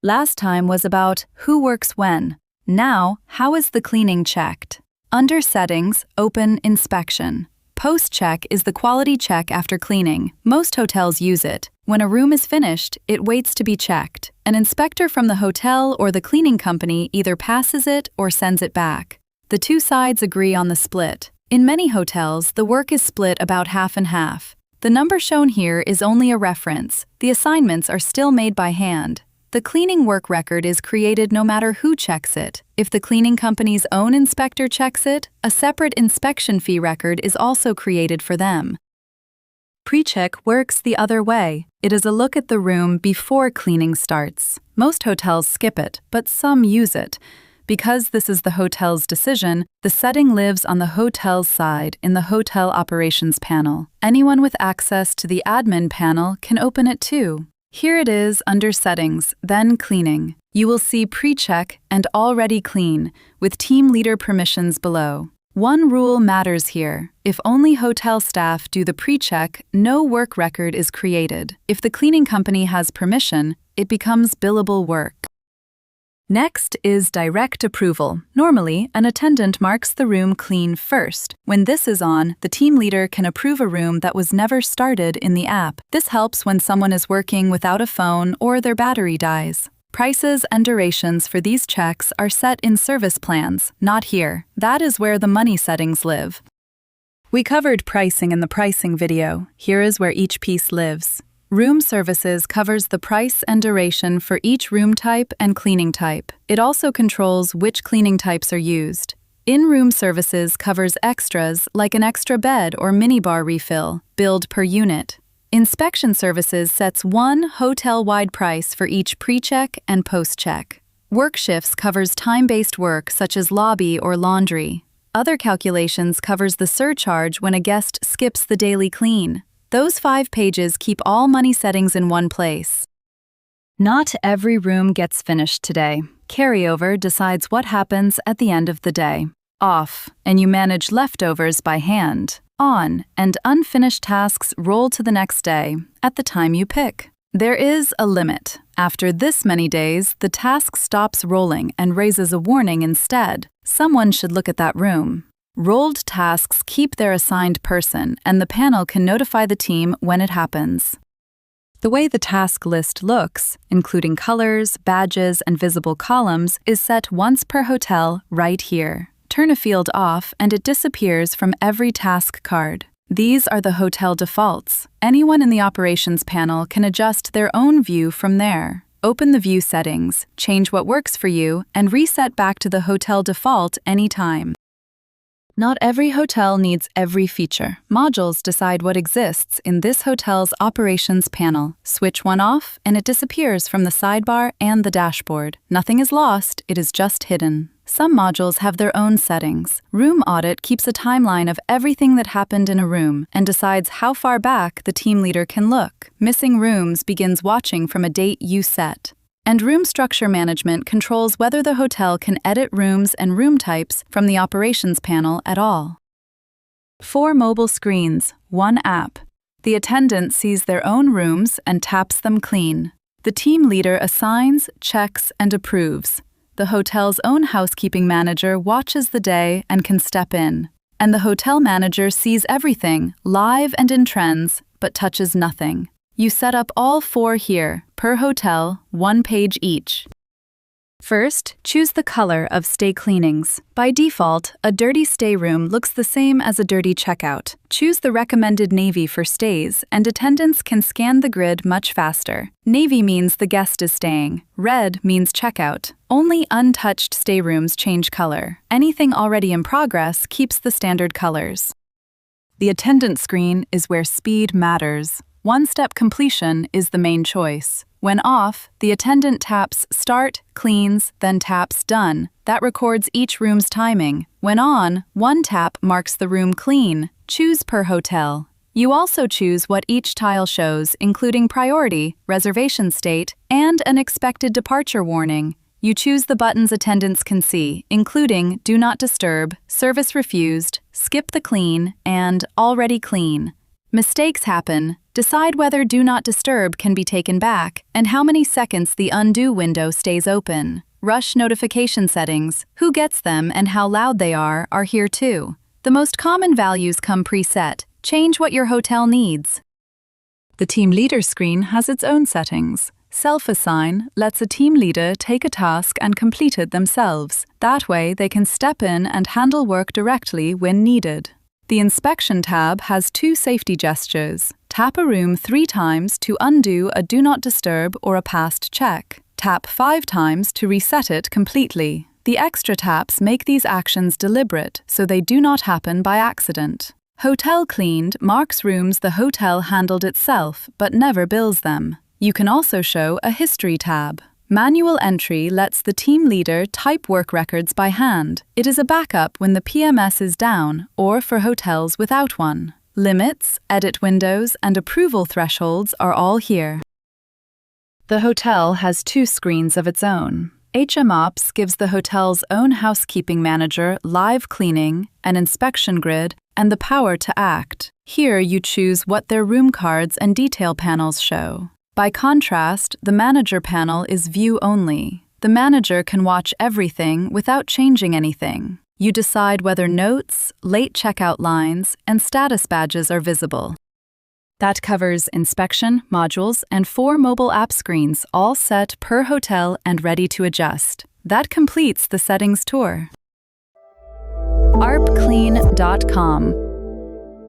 Last time was about who works when. Now, how is the cleaning checked? Under Settings, open Inspection. Post-check is the quality check after cleaning. Most hotels use it. When a room is finished, it waits to be checked. An inspector from the hotel or the cleaning company either passes it or sends it back. The two sides agree on the split. In many hotels, the work is split about half and half. The number shown here is only a reference. The assignments are still made by hand. The cleaning work record is created no matter who checks it. If the cleaning company's own inspector checks it, a separate inspection fee record is also created for them. Pre-check works the other way. It is a look at the room before cleaning starts. Most hotels skip it, but some use it. Because this is the hotel's decision, the setting lives on the hotel's side in the Hotel Operations panel. Anyone with access to the admin panel can open it too. Here it is under Settings, then Cleaning. You will see Pre-check and Already Clean, with team leader permissions below. One rule matters here. If only hotel staff do the pre-check, no work record is created. If the cleaning company has permission, it becomes billable work. Next is direct approval. Normally, an attendant marks the room clean first. When this is on, the team leader can approve a room that was never started in the app. This helps when someone is working without a phone or their battery dies. Prices and durations for these checks are set in service plans, not here. That is where the money settings live. We covered pricing in the pricing video. Here is where each piece lives. Room Services covers the price and duration for each room type and cleaning type. It also controls which cleaning types are used. In-Room Services covers extras like an extra bed or minibar refill, billed per unit. Inspection Services sets one hotel-wide price for each pre-check and post-check. Work Shifts covers time-based work such as lobby or laundry. Other Calculations covers the surcharge when a guest skips the daily clean. Those 5 pages keep all money settings in one place. Not every room gets finished today. Carryover decides what happens at the end of the day. Off, and you manage leftovers by hand. On, and unfinished tasks roll to the next day, at the time you pick. There is a limit. After this many days, the task stops rolling and raises a warning instead. Someone should look at that room. Rolled tasks keep their assigned person, and the panel can notify the team when it happens. The way the task list looks, including colors, badges, and visible columns, is set once per hotel right here. Turn a field off and it disappears from every task card. These are the hotel defaults. Anyone in the operations panel can adjust their own view from there. Open the view settings, change what works for you, and reset back to the hotel default anytime. Not every hotel needs every feature. Modules decide what exists in this hotel's operations panel. Switch one off, and it disappears from the sidebar and the dashboard. Nothing is lost, it is just hidden. Some modules have their own settings. Room Audit keeps a timeline of everything that happened in a room and decides how far back the team leader can look. Missing Rooms begins watching from a date you set. And Room Structure Management controls whether the hotel can edit rooms and room types from the operations panel at all. 4 mobile screens, 1 app. The attendant sees their own rooms and taps them clean. The team leader assigns, checks, and approves. The hotel's own housekeeping manager watches the day and can step in. And the hotel manager sees everything, live and in trends, but touches nothing. You set up all 4 here, per hotel, 1 page each. First, choose the color of stay cleanings. By default, a dirty stay room looks the same as a dirty checkout. Choose the recommended navy for stays, and attendants can scan the grid much faster. Navy means the guest is staying. Red means checkout. Only untouched stay rooms change color. Anything already in progress keeps the standard colors. The attendant screen is where speed matters. One-step completion is the main choice. When off, the attendant taps Start, cleans, then taps Done. That records each room's timing. When on, one tap marks the room clean. Choose per hotel. You also choose what each tile shows, including priority, reservation state, and an expected departure warning. You choose the buttons attendants can see, including Do Not Disturb, Service Refused, Skip the Clean, and Already Clean. Mistakes happen. Decide whether Do Not Disturb can be taken back and how many seconds the undo window stays open. Rush notification settings, who gets them and how loud they are here too. The most common values come preset. Change what your hotel needs. The team leader screen has its own settings. Self-assign lets a team leader take a task and complete it themselves. That way they can step in and handle work directly when needed. The Inspection tab has 2 safety gestures. Tap a room 3 times to undo a Do Not Disturb or a past check. Tap 5 times to reset it completely. The extra taps make these actions deliberate, so they do not happen by accident. Hotel Cleaned marks rooms the hotel handled itself, but never bills them. You can also show a History tab. Manual entry lets the team leader type work records by hand. It is a backup when the PMS is down or for hotels without one. Limits, edit windows, and approval thresholds are all here. The hotel has 2 screens of its own. HMOps gives the hotel's own housekeeping manager live cleaning, an inspection grid, and the power to act. Here you choose what their room cards and detail panels show. By contrast, the Manager panel is view-only. The manager can watch everything without changing anything. You decide whether notes, late checkout lines, and status badges are visible. That covers inspection, modules, and 4 mobile app screens, all set per hotel and ready to adjust. That completes the settings tour. ARPCLEAN.com